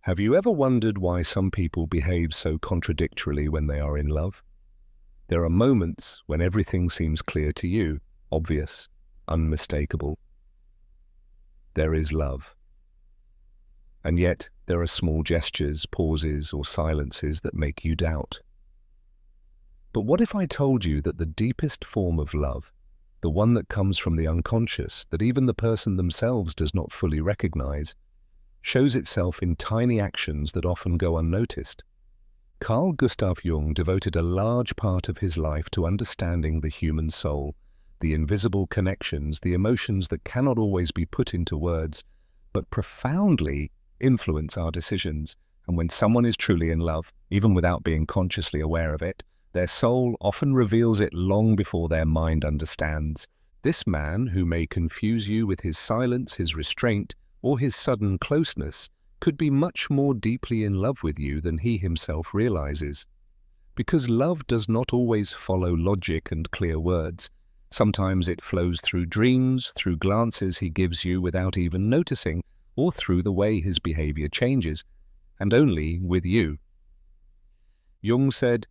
Have you ever wondered why some people behave so contradictorily when they are in love? There are moments when everything seems clear to you, obvious, unmistakable. There is love. And yet, there are small gestures, pauses, or silences that make you doubt. But what if I told you that the deepest form of love, the one that comes from the unconscious, that even the person themselves does not fully recognize, shows itself in tiny actions that often go unnoticed? Carl Jung devoted a large part of his life to understanding the human soul, the invisible connections, the emotions that cannot always be put into words, but profoundly influence our decisions. And when someone is truly in love, even without being consciously aware of it, their soul often reveals it long before their mind understands. This man, who may confuse you with his silence, his restraint, or his sudden closeness, could be much more deeply in love with you than he himself realizes. Because love does not always follow logic and clear words. Sometimes it flows through dreams, through glances he gives you without even noticing, or through the way his behavior changes, and only with you. Jung said,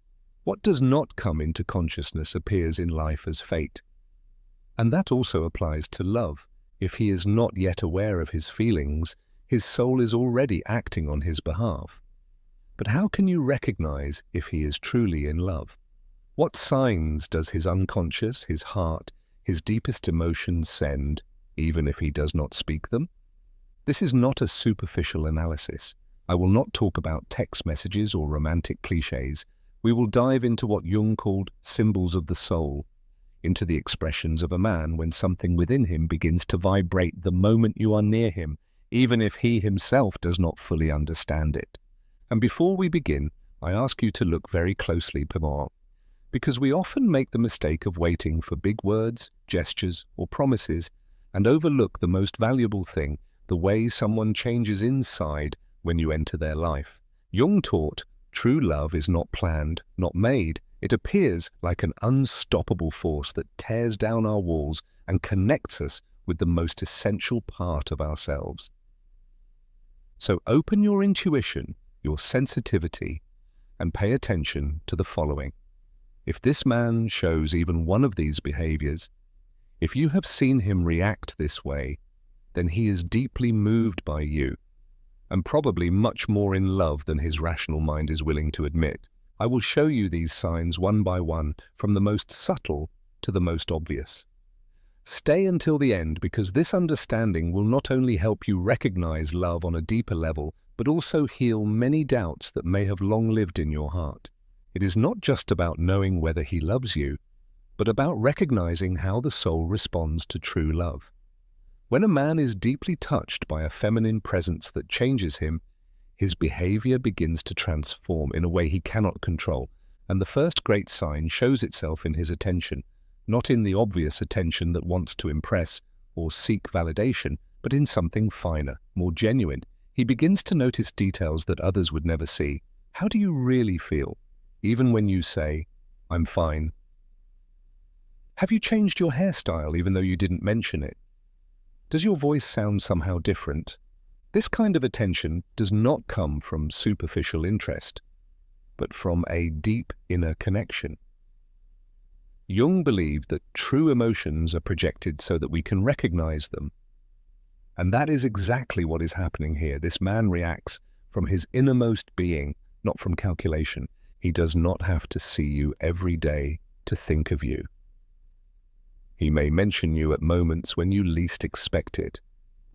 "What does not come into consciousness appears in life as fate." And that also applies to love. If he is not yet aware of his feelings, his soul is already acting on his behalf. But how can you recognize if he is truly in love? What signs does his unconscious, his heart, his deepest emotions send, even if he does not speak them? This is not a superficial analysis. I will not talk about text messages or romantic cliches. We will dive into what Jung called symbols of the soul, into the expressions of a man when something within him begins to vibrate the moment you are near him, even if he himself does not fully understand it. And before we begin, I ask you to look very closely, Pamar, because we often make the mistake of waiting for big words, gestures, or promises, and overlook the most valuable thing, the way someone changes inside when you enter their life. Jung taught, true love is not planned, not made. It appears like an unstoppable force that tears down our walls and connects us with the most essential part of ourselves. So open your intuition, your sensitivity, and pay attention to the following. If this man shows even one of these behaviors, if you have seen him react this way, then he is deeply moved by you, and probably much more in love than his rational mind is willing to admit. I will show you these signs one by one, from the most subtle to the most obvious. Stay until the end, because this understanding will not only help you recognize love on a deeper level, but also heal many doubts that may have long lived in your heart. It is not just about knowing whether he loves you, but about recognizing how the soul responds to true love. When a man is deeply touched by a feminine presence that changes him, his behavior begins to transform in a way he cannot control, and the first great sign shows itself in his attention, not in the obvious attention that wants to impress or seek validation, but in something finer, more genuine. He begins to notice details that others would never see. How do you really feel, even when you say, "I'm fine"? Have you changed your hairstyle even though you didn't mention it? Does your voice sound somehow different? This kind of attention does not come from superficial interest, but from a deep inner connection. Jung believed that true emotions are projected so that we can recognize them. And that is exactly what is happening here. This man reacts from his innermost being, not from calculation. He does not have to see you every day to think of you. He may mention you at moments when you least expect it,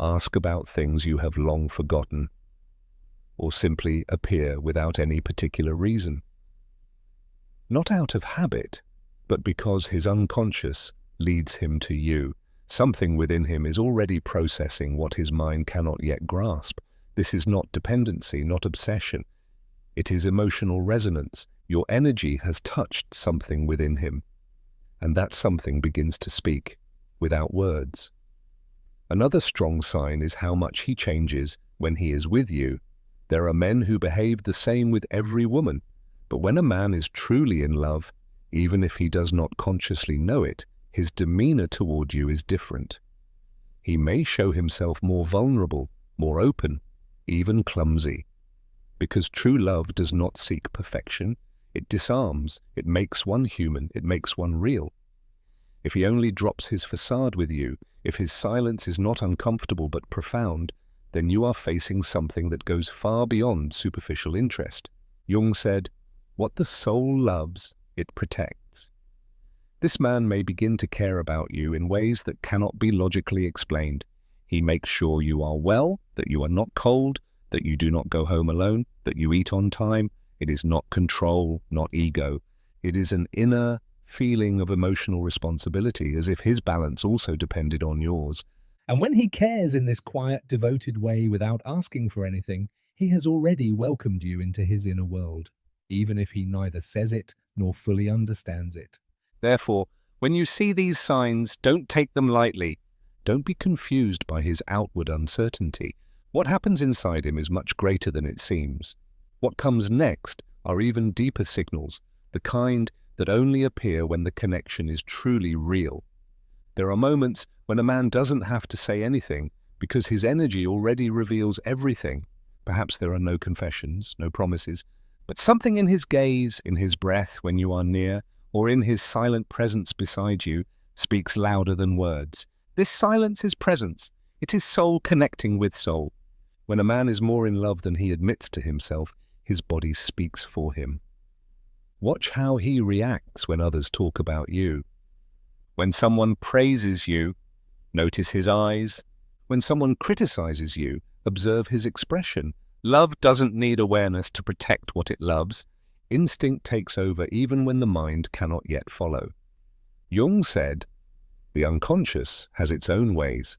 ask about things you have long forgotten, or simply appear without any particular reason. Not out of habit, but because his unconscious leads him to you. Something within him is already processing what his mind cannot yet grasp. This is not dependency, not obsession. It is emotional resonance. Your energy has touched something within him, and that something begins to speak without words. Another strong sign is how much he changes when he is with you. There are men who behave the same with every woman, but when a man is truly in love, even if he does not consciously know it, his demeanor toward you is different. He may show himself more vulnerable, more open, even clumsy. because true love does not seek perfection. It disarms, it makes one human, it makes one real. If he only drops his facade with you, if his silence is not uncomfortable but profound, then you are facing something that goes far beyond superficial interest. Jung said, "What the soul loves, it protects." This man may begin to care about you in ways that cannot be logically explained. He makes sure you are well, that you are not cold, that you do not go home alone, that you eat on time. It is not control, not ego. It is an inner feeling of emotional responsibility, as if his balance also depended on yours. And when he cares in this quiet, devoted way without asking for anything, he has already welcomed you into his inner world, even if he neither says it nor fully understands it. Therefore, when you see these signs, don't take them lightly. Don't be confused by his outward uncertainty. What happens inside him is much greater than it seems. What comes next are even deeper signals, the kind that only appear when the connection is truly real. There are moments when a man doesn't have to say anything because his energy already reveals everything. Perhaps there are no confessions, no promises, but something in his gaze, in his breath when you are near, or in his silent presence beside you, speaks louder than words. This silence is presence. It is soul connecting with soul. When a man is more in love than he admits to himself, his body speaks for him. Watch how he reacts when others talk about you. When someone praises you, notice his eyes. When someone criticizes you, observe his expression. Love doesn't need awareness to protect what it loves. Instinct takes over even when the mind cannot yet follow. Jung said, "The unconscious has its own ways."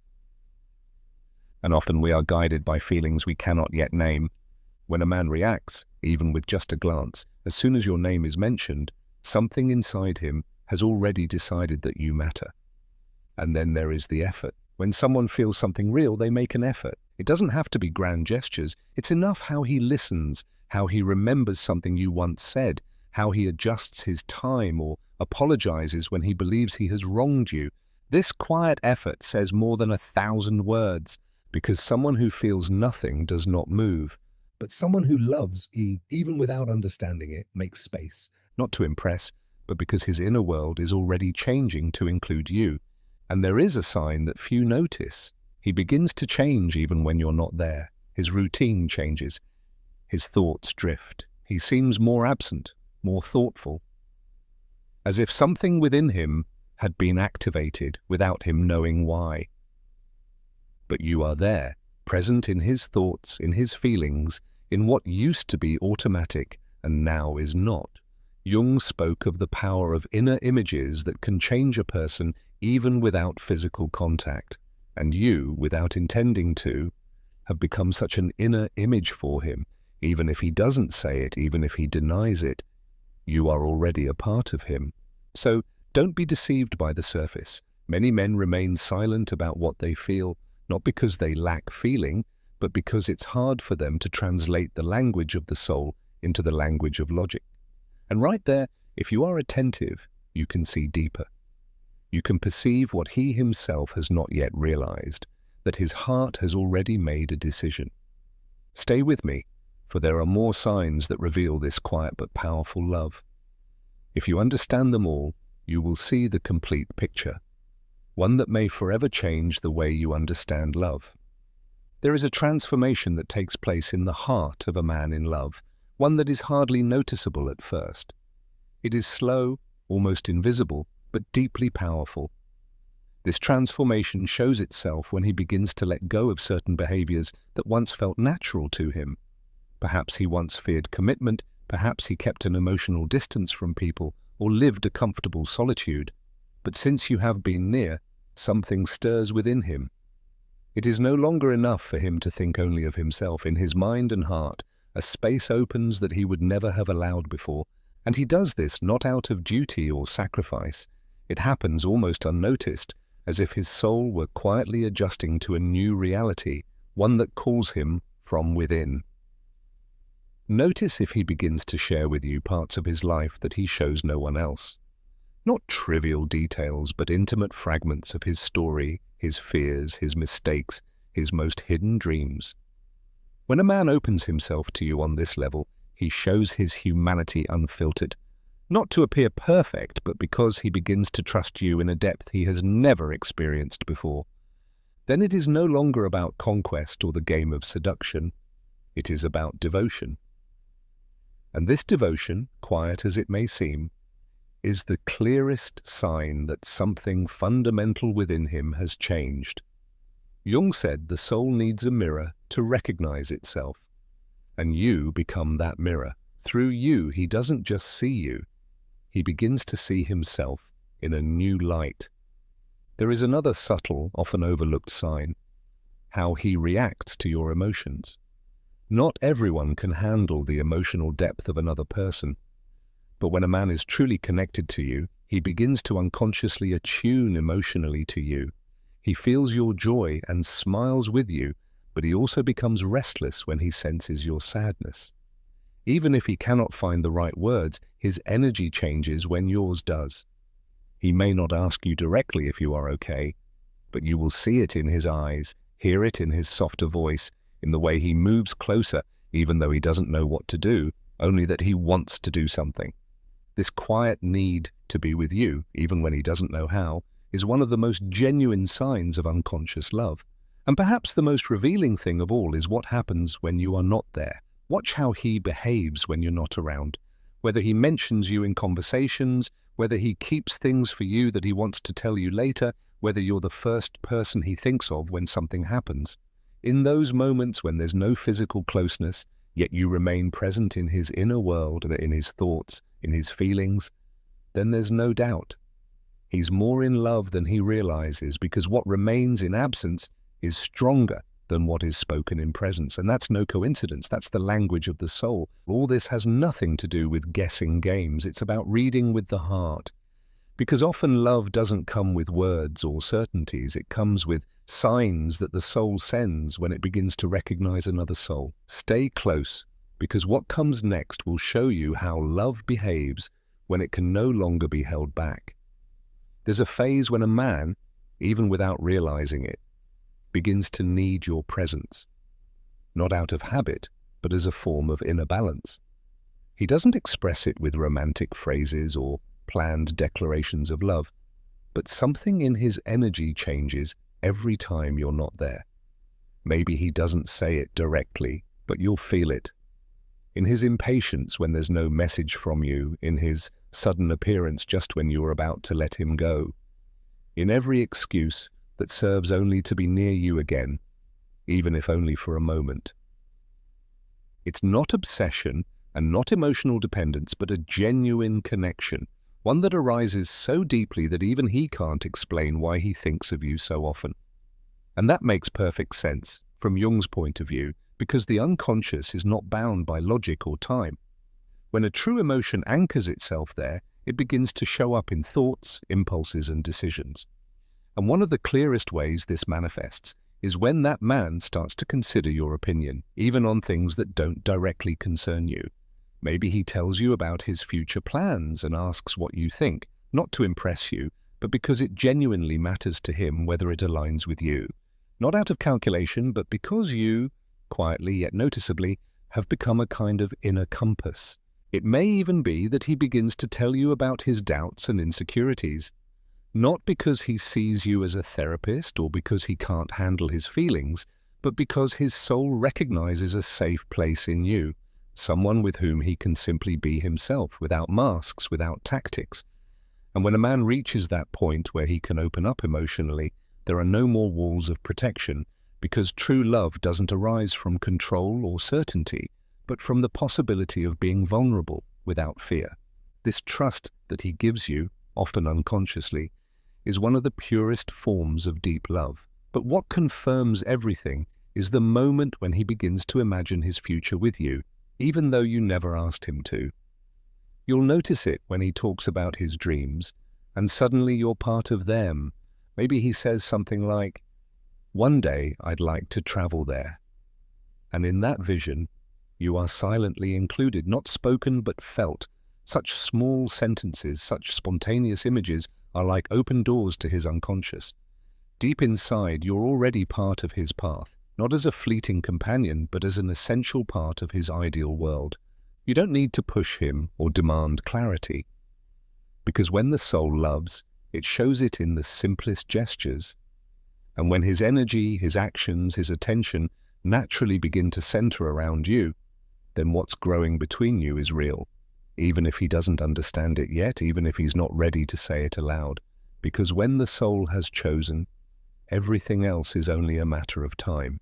And often we are guided by feelings we cannot yet name. When a man reacts, even with just a glance, as soon as your name is mentioned, something inside him has already decided that you matter. And then there is the effort. When someone feels something real, they make an effort. It doesn't have to be grand gestures. It's enough how he listens, how he remembers something you once said, how he adjusts his time or apologizes when he believes he has wronged you. This quiet effort says more than 1,000 words, because someone who feels nothing does not move. But someone who loves, even without understanding it, makes space. Not to impress, but because his inner world is already changing to include you. And there is a sign that few notice. He begins to change even when you're not there. His routine changes. His thoughts drift. He seems more absent, more thoughtful. As if something within him had been activated without him knowing why. But you are there, present in his thoughts, in his feelings, in what used to be automatic and now is not. Jung spoke of the power of inner images that can change a person even without physical contact. And you, without intending to, have become such an inner image for him. Even if he doesn't say it, even if he denies it, you are already a part of him. So don't be deceived by the surface. Many men remain silent about what they feel, not because they lack feeling, but because it's hard for them to translate the language of the soul into the language of logic. And right there, if you are attentive, you can see deeper. You can perceive what he himself has not yet realized, that his heart has already made a decision. Stay with me, for there are more signs that reveal this quiet but powerful love. If you understand them all, you will see the complete picture, one that may forever change the way you understand love. There is a transformation that takes place in the heart of a man in love, one that is hardly noticeable at first. It is slow, almost invisible, but deeply powerful. This transformation shows itself when he begins to let go of certain behaviors that once felt natural to him. Perhaps he once feared commitment, perhaps he kept an emotional distance from people, or lived a comfortable solitude. But since you have been near, something stirs within him. It is no longer enough for him to think only of himself. In his mind and heart, a space opens that he would never have allowed before, and he does this not out of duty or sacrifice. It happens almost unnoticed, as if his soul were quietly adjusting to a new reality, one that calls him from within. Notice if he begins to share with you parts of his life that he shows no one else. Not trivial details, but intimate fragments of his story, his fears, his mistakes, his most hidden dreams. When a man opens himself to you on this level, he shows his humanity unfiltered, not to appear perfect, but because he begins to trust you in a depth he has never experienced before. Then it is no longer about conquest or the game of seduction. It is about devotion. And this devotion, quiet as it may seem, is the clearest sign that something fundamental within him has changed. Jung said the soul needs a mirror to recognize itself, and you become that mirror. Through you, he doesn't just see you, he begins to see himself in a new light. There is another subtle, often overlooked sign: how he reacts to your emotions. Not everyone can handle the emotional depth of another person, but when a man is truly connected to you, he begins to unconsciously attune emotionally to you. He feels your joy and smiles with you, but he also becomes restless when he senses your sadness. Even if he cannot find the right words, his energy changes when yours does. He may not ask you directly if you are okay, but you will see it in his eyes, hear it in his softer voice, in the way he moves closer, even though he doesn't know what to do, only that he wants to do something. This quiet need to be with you, even when he doesn't know how, is one of the most genuine signs of unconscious love. And perhaps the most revealing thing of all is what happens when you are not there. Watch how he behaves when you're not around. Whether he mentions you in conversations, whether he keeps things for you that he wants to tell you later, whether you're the first person he thinks of when something happens. In those moments when there's no physical closeness, yet you remain present in his inner world and in his thoughts, in his feelings, then there's no doubt. He's more in love than he realizes, because what remains in absence is stronger than what is spoken in presence. And that's no coincidence. That's the language of the soul. All this has nothing to do with guessing games. It's about reading with the heart. Because often love doesn't come with words or certainties. It comes with signs that the soul sends when it begins to recognize another soul. Stay close, because what comes next will show you how love behaves when it can no longer be held back. There's a phase when a man, even without realizing it, begins to need your presence, not out of habit, but as a form of inner balance. He doesn't express it with romantic phrases or planned declarations of love, but something in his energy changes every time you're not there. Maybe he doesn't say it directly, but you'll feel it. In his impatience when there's no message from you, in his sudden appearance just when you're about to let him go, in every excuse that serves only to be near you again, even if only for a moment. It's not obsession and not emotional dependence, but a genuine connection, one that arises so deeply that even he can't explain why he thinks of you so often. And that makes perfect sense from Jung's point of view, because the unconscious is not bound by logic or time. When a true emotion anchors itself there, it begins to show up in thoughts, impulses, and decisions. And one of the clearest ways this manifests is when that man starts to consider your opinion, even on things that don't directly concern you. Maybe he tells you about his future plans and asks what you think, not to impress you, but because it genuinely matters to him whether it aligns with you. Not out of calculation, but because you, quietly yet noticeably, have become a kind of inner compass. It may even be that he begins to tell you about his doubts and insecurities, not because he sees you as a therapist or because he can't handle his feelings, but because his soul recognizes a safe place in you, someone with whom he can simply be himself, without masks, without tactics. And when a man reaches that point where he can open up emotionally, there are no more walls of protection, because true love doesn't arise from control or certainty, but from the possibility of being vulnerable without fear. This trust that he gives you, often unconsciously, is one of the purest forms of deep love. But what confirms everything is the moment when he begins to imagine his future with you, even though you never asked him to. You'll notice it when he talks about his dreams, and suddenly you're part of them. Maybe he says something like, "One day I'd like to travel there." And in that vision, you are silently included, not spoken but felt. Such small sentences, such spontaneous images are like open doors to his unconscious. Deep inside, you're already part of his path, not as a fleeting companion, but as an essential part of his ideal world. You don't need to push him or demand clarity, because when the soul loves, it shows it in the simplest gestures. And when his energy, his actions, his attention naturally begin to center around you, then what's growing between you is real, even if he doesn't understand it yet, even if he's not ready to say it aloud. Because when the soul has chosen, everything else is only a matter of time.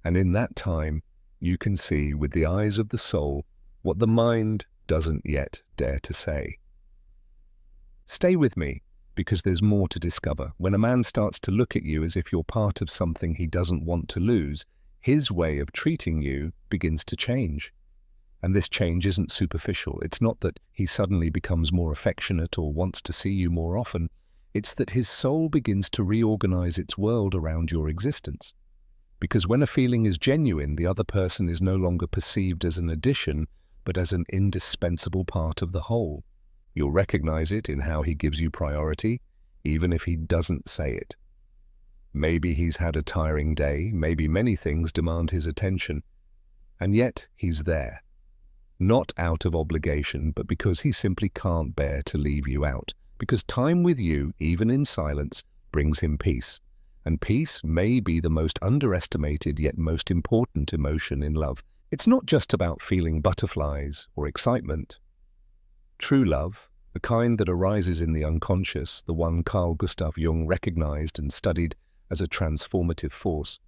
And in that time, you can see with the eyes of the soul what the mind doesn't yet dare to say. Stay with me, because there's more to discover. When a man starts to look at you as if you're part of something he doesn't want to lose, his way of treating you begins to change. And this change isn't superficial. It's not that he suddenly becomes more affectionate or wants to see you more often. It's that his soul begins to reorganize its world around your existence. Because when a feeling is genuine, the other person is no longer perceived as an addition, but as an indispensable part of the whole. You'll recognize it in how he gives you priority, even if he doesn't say it. Maybe he's had a tiring day, maybe many things demand his attention, and yet he's there. Not out of obligation, but because he simply can't bear to leave you out. Because time with you, even in silence, brings him peace. And peace may be the most underestimated yet most important emotion in love. It's not just about feeling butterflies or excitement. True love, the kind that arises in the unconscious, the one Carl Jung recognized and studied as a transformative force,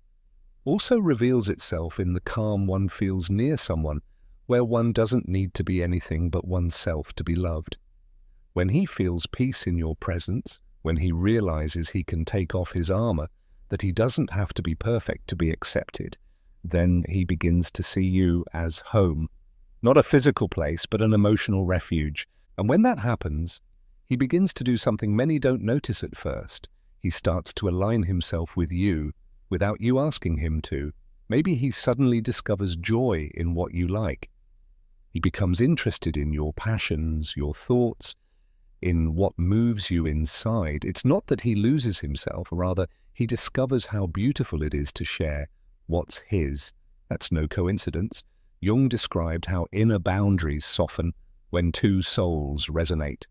also reveals itself in the calm one feels near someone, where one doesn't need to be anything but oneself to be loved. When he feels peace in your presence, when he realizes he can take off his armor, that he doesn't have to be perfect to be accepted, then he begins to see you as home. Not a physical place, but an emotional refuge. And when that happens, he begins to do something many don't notice at first. He starts to align himself with you without you asking him to. Maybe he suddenly discovers joy in what you like. He becomes interested in your passions, your thoughts, in what moves you inside. It's not that he loses himself, rather he discovers how beautiful it is to share what's his. That's no coincidence. Jung described how inner boundaries soften when two souls resonate.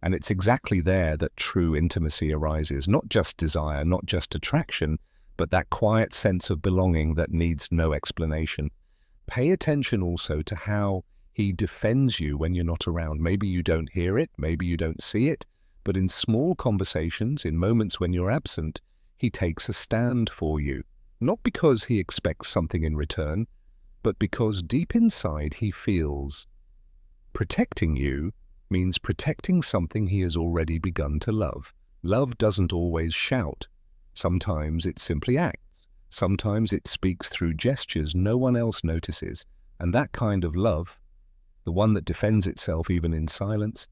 And it's exactly there that true intimacy arises, not just desire, not just attraction, but that quiet sense of belonging that needs no explanation. Pay attention also to how he defends you when you're not around. Maybe you don't hear it, maybe you don't see it, but in small conversations, in moments when you're absent, he takes a stand for you. Not because he expects something in return, but because deep inside he feels protecting you means protecting something he has already begun to love. Love doesn't always shout. Sometimes it simply acts. Sometimes it speaks through gestures no one else notices. And that kind of love, the one that defends itself even in silence,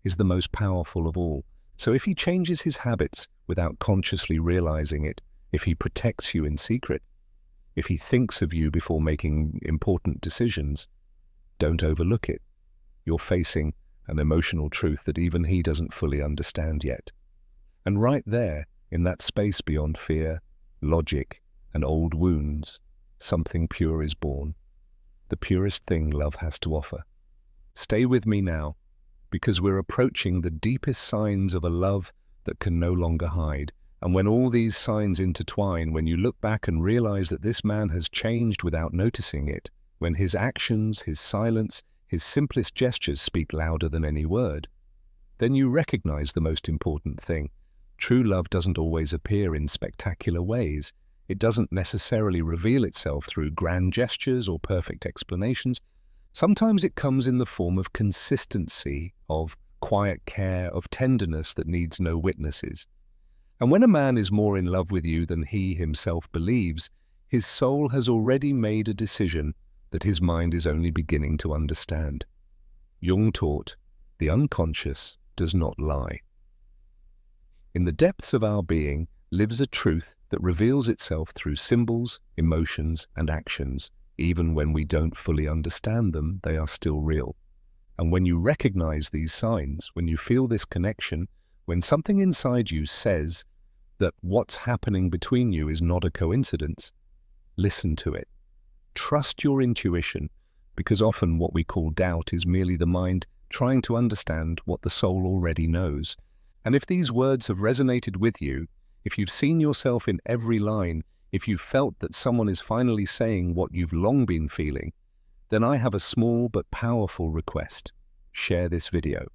is the most powerful of all. So if he changes his habits without consciously realizing it, if he protects you in secret, if he thinks of you before making important decisions, don't overlook it. You're facing an emotional truth that even he doesn't fully understand yet. And right there, in that space beyond fear, logic, and old wounds, something pure is born. The purest thing love has to offer. Stay with me now, because we're approaching the deepest signs of a love that can no longer hide. And when all these signs intertwine, when you look back and realize that this man has changed without noticing it, when his actions, his silence, his simplest gestures speak louder than any word, then you recognize the most important thing. True love doesn't always appear in spectacular ways. It doesn't necessarily reveal itself through grand gestures or perfect explanations. Sometimes it comes in the form of consistency, of quiet care, of tenderness that needs no witnesses. And when a man is more in love with you than he himself believes, his soul has already made a decision that his mind is only beginning to understand. Jung taught, the unconscious does not lie. In the depths of our being lives a truth that reveals itself through symbols, emotions, and actions. Even when we don't fully understand them, they are still real. And when you recognize these signs, when you feel this connection, when something inside you says that what's happening between you is not a coincidence, Listen to it. Trust your intuition, because often what we call doubt is merely the mind trying to understand what the soul already knows. And if these words have resonated with you, if you've seen yourself in every line, if you've felt that someone is finally saying what you've long been feeling, then I have a small but powerful request. Share this video.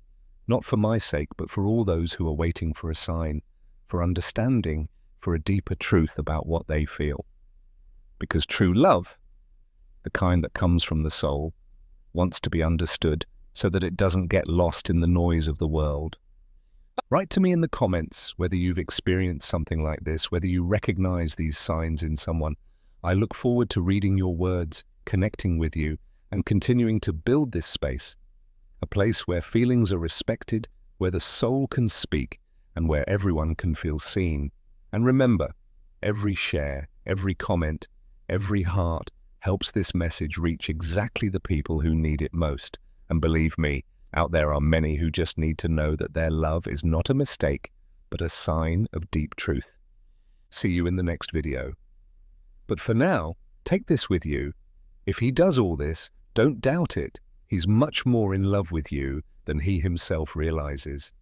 Not for my sake, but for all those who are waiting for a sign, for understanding, for a deeper truth about what they feel. Because true love, the kind that comes from the soul, wants to be understood so that it doesn't get lost in the noise of the world. Write to me in the comments whether you've experienced something like this, whether you recognize these signs in someone. I look forward to reading your words, connecting with you, and continuing to build this space, a place where feelings are respected, where the soul can speak, and where everyone can feel seen. And remember, every share, every comment, every heart helps this message reach exactly the people who need it most. And believe me, out there are many who just need to know that their love is not a mistake, but a sign of deep truth. See you in the next video. But for now, take this with you. If he does all this, don't doubt it. He's much more in love with you than he himself realizes.